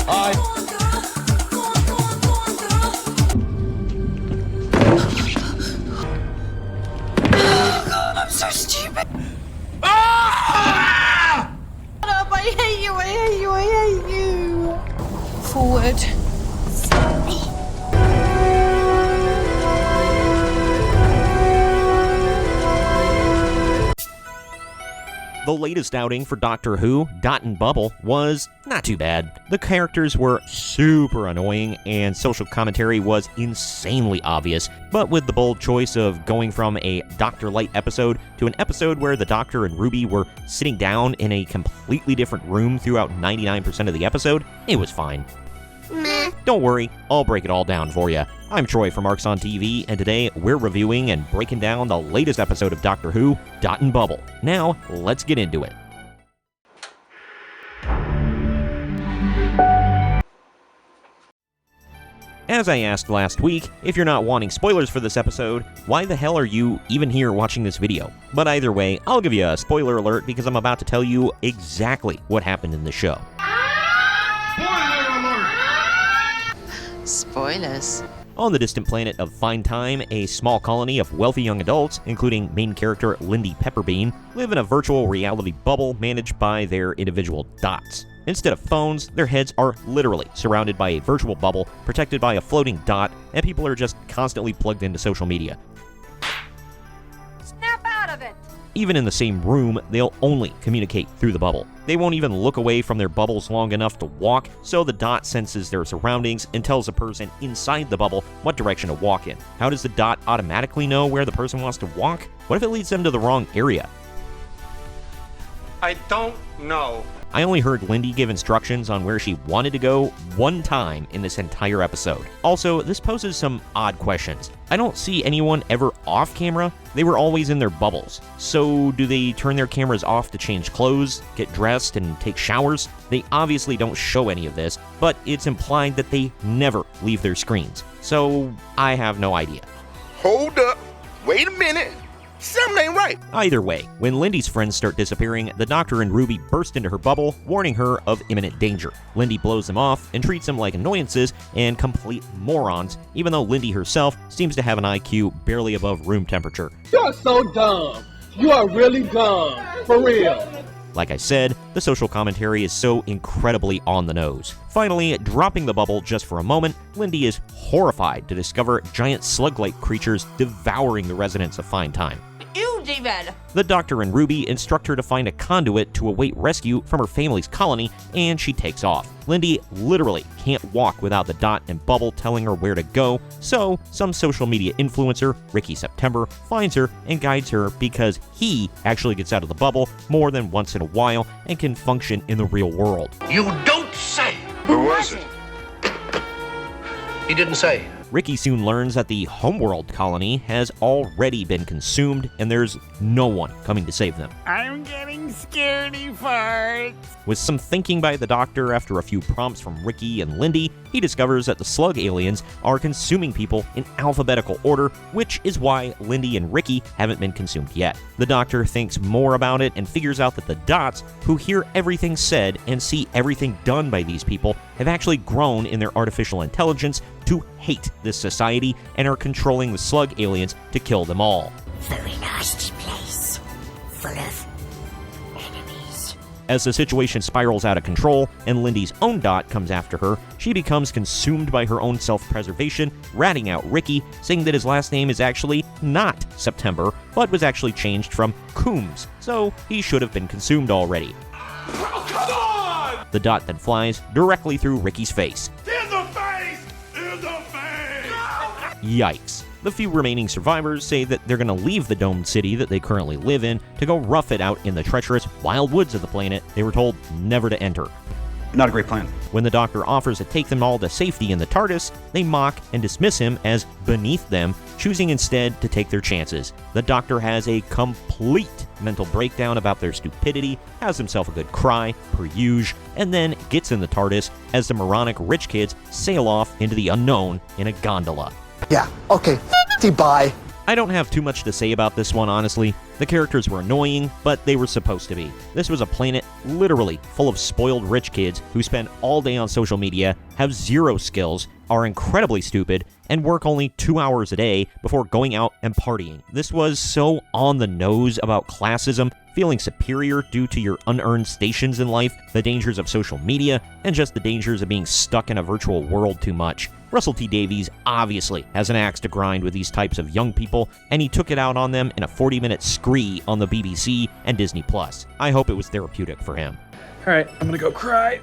I'm so stupid. I hate you, I hate you, I hate you. Forward. The latest outing for Doctor Who, Dot and Bubble, was not too bad. The characters were super annoying, and social commentary was insanely obvious, but with the bold choice of going from a Dr. Light episode to an episode where the Doctor and Ruby were sitting down in a completely different room throughout 99% of the episode, it was fine. Meh. Don't worry, I'll break it all down for you. I'm Troy from Arcs on TV, and today we're reviewing and breaking down the latest episode of Doctor Who, Dot and Bubble. Now, let's get into it. As I asked last week, if you're not wanting spoilers for this episode, why the hell are you even here watching this video? But either way, I'll give you a spoiler alert because I'm about to tell you exactly what happened in the show. Spoilers. On the distant planet of Fine Time, a small colony of wealthy young adults, including main character Lindy Pepperbean, live in a virtual reality bubble managed by their individual dots. Instead of phones, their heads are literally surrounded by a virtual bubble protected by a floating dot, and people are just constantly plugged into social media. Snap out of it. Even in the same room, they'll only communicate through the bubble. They won't even look away from their bubbles long enough to walk, so the dot senses their surroundings and tells the person inside the bubble what direction to walk in. How does the dot automatically know where the person wants to walk? What if it leads them to the wrong area? I don't know. I only heard Lindy give instructions on where she wanted to go one time in this entire episode. Also, this poses some odd questions. I don't see anyone ever off camera. They were always in their bubbles. So do they turn their cameras off to change clothes, get dressed, and take showers? They obviously don't show any of this, but it's implied that they never leave their screens. So I have no idea. Hold up. Wait a minute. Something ain't right. Either way, when Lindy's friends start disappearing, the Doctor and Ruby burst into her bubble, warning her of imminent danger. Lindy blows them off and treats them like annoyances and complete morons, even though Lindy herself seems to have an IQ barely above room temperature. You're so dumb. You are really dumb. For real. Like I said, the social commentary is so incredibly on the nose. Finally, dropping the bubble just for a moment, Lindy is horrified to discover giant slug-like creatures devouring the residents of Fine Time. Ew, David. The Doctor and Ruby instruct her to find a conduit to await rescue from her family's colony, and she takes off. Lindy literally can't walk without the dot and bubble telling her where to go, so some social media influencer, Ricky September, finds her and guides her because he actually gets out of the bubble more than once in a while and can function in the real world. You don't say. Who was it? He didn't say. Ricky soon learns that the Homeworld colony has already been consumed and there's no one coming to save them. I'm getting scaredy farts. With some thinking by the Doctor after a few prompts from Ricky and Lindy, he discovers that the slug aliens are consuming people in alphabetical order, which is why Lindy and Ricky haven't been consumed yet. The Doctor thinks more about it and figures out that the dots, who hear everything said and see everything done by these people, have actually grown in their artificial intelligence to hate this society and are controlling the slug aliens to kill them all. Very nasty place. Full of enemies. As the situation spirals out of control and Lindy's own dot comes after her, she becomes consumed by her own self-preservation, ratting out Ricky, saying that his last name is actually not September, but was actually changed from Coombs, so he should have been consumed already. Oh, come on! The dot then flies directly through Ricky's face. In the face! In the face! Yikes. The few remaining survivors say that they're going to leave the domed city that they currently live in to go rough it out in the treacherous wild woods of the planet they were told never to enter. Not a great plan. When the Doctor offers to take them all to safety in the TARDIS, they mock and dismiss him as beneath them, choosing instead to take their chances. The Doctor has a complete mental breakdown about their stupidity, has himself a good cry, per usual, and then gets in the TARDIS as the moronic rich kids sail off into the unknown in a gondola. Yeah, okay. Bye. I don't have too much to say about this one, honestly. The characters were annoying, but they were supposed to be. This was a planet literally full of spoiled rich kids who spend all day on social media, have zero skills, are incredibly stupid, and work only 2 hours a day before going out and partying. This was so on the nose about classism, feeling superior due to your unearned stations in life, the dangers of social media, and just the dangers of being stuck in a virtual world too much. Russell T Davies obviously has an axe to grind with these types of young people, and he took it out on them in a 40-minute scree on the BBC and Disney+. I hope it was therapeutic for him. Alright, I'm gonna go cry.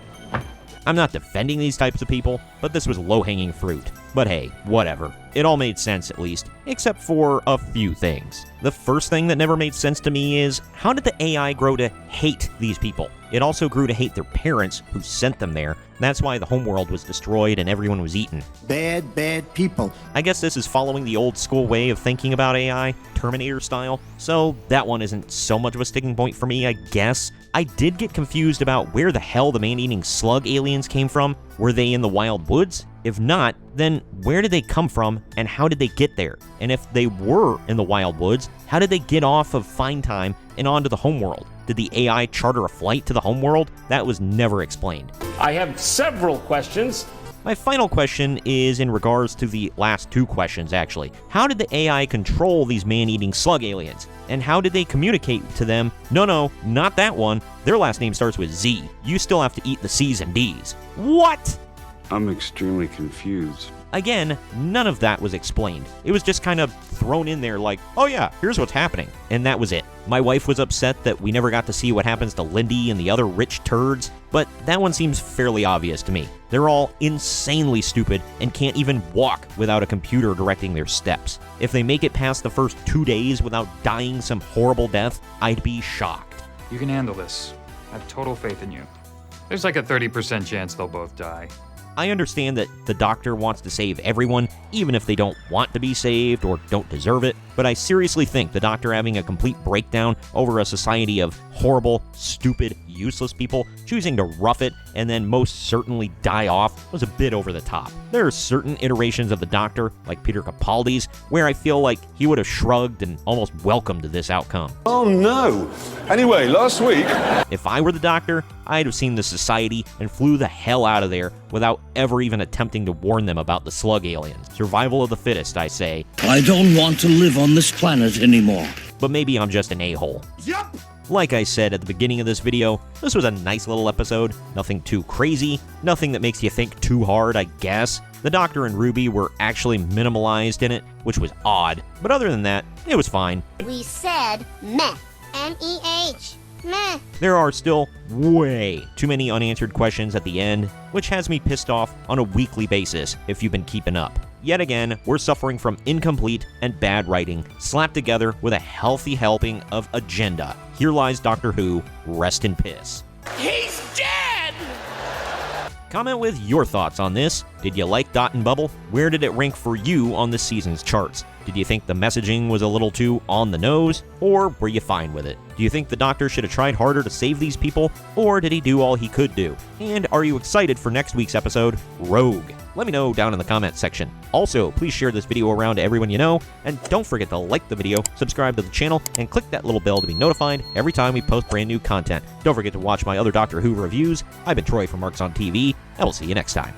I'm not defending these types of people, but this was low-hanging fruit. But hey, whatever. It all made sense at least, except for a few things. The first thing that never made sense to me is, how did the AI grow to hate these people? It also grew to hate their parents who sent them there. That's why the homeworld was destroyed and everyone was eaten. Bad, bad people. I guess this is following the old school way of thinking about AI, Terminator style, so that one isn't so much of a sticking point for me, I guess. I did get confused about where the hell the man-eating slug aliens came from. Were they in the wild woods? If not, then where did they come from and how did they get there? And if they were in the wild woods, how did they get off of Find Time and onto the homeworld? Did the AI charter a flight to the homeworld? That was never explained. I have several questions. My final question is in regards to the last two questions, actually. How did the AI control these man-eating slug aliens? And how did they communicate to them, no, not that one. Their last name starts with Z. You still have to eat the C's and D's. What? I'm extremely confused. Again, none of that was explained. It was just kind of thrown in there like, oh yeah, here's what's happening. And that was it. My wife was upset that we never got to see what happens to Lindy and the other rich turds, but that one seems fairly obvious to me. They're all insanely stupid and can't even walk without a computer directing their steps. If they make it past the first 2 days without dying some horrible death, I'd be shocked. You can handle this. I have total faith in you. There's like a 30% chance they'll both die. I understand that the doctor wants to save everyone, even if they don't want to be saved or don't deserve it, but I seriously think the doctor having a complete breakdown over a society of horrible, stupid, useless people choosing to rough it and then most certainly die off was a bit over the top. There are certain iterations of the doctor, like Peter Capaldi's, where I feel like he would have shrugged and almost welcomed this outcome. Oh no! Anyway, last week... If I were the doctor, I'd have seen the society and flew the hell out of there without ever even attempting to warn them about the slug aliens. Survival of the fittest, I say. I don't want to live on this planet anymore. But maybe I'm just an a-hole. Yup! Like I said at the beginning of this video, this was a nice little episode. Nothing too crazy, nothing that makes you think too hard, I guess. The Doctor and Ruby were actually minimalized in it, which was odd. But other than that, it was fine. We said meh. M-E-H. Meh. There are still way too many unanswered questions at the end, which has me pissed off on a weekly basis if you've been keeping up. Yet again, we're suffering from incomplete and bad writing, slapped together with a healthy helping of agenda. Here lies Doctor Who, rest in piss. He's dead! Comment with your thoughts on this. Did you like Dot and Bubble? Where did it rank for you on this season's charts? Did you think the messaging was a little too on the nose, or were you fine with it? Do you think the Doctor should have tried harder to save these people, or did he do all he could do? And are you excited for next week's episode, Rogue? Let me know down in the comments section. Also, please share this video around to everyone you know, and don't forget to like the video, subscribe to the channel, and click that little bell to be notified every time we post brand new content. Don't forget to watch my other Doctor Who reviews. I've been Troy from Marks on TV, and we'll see you next time.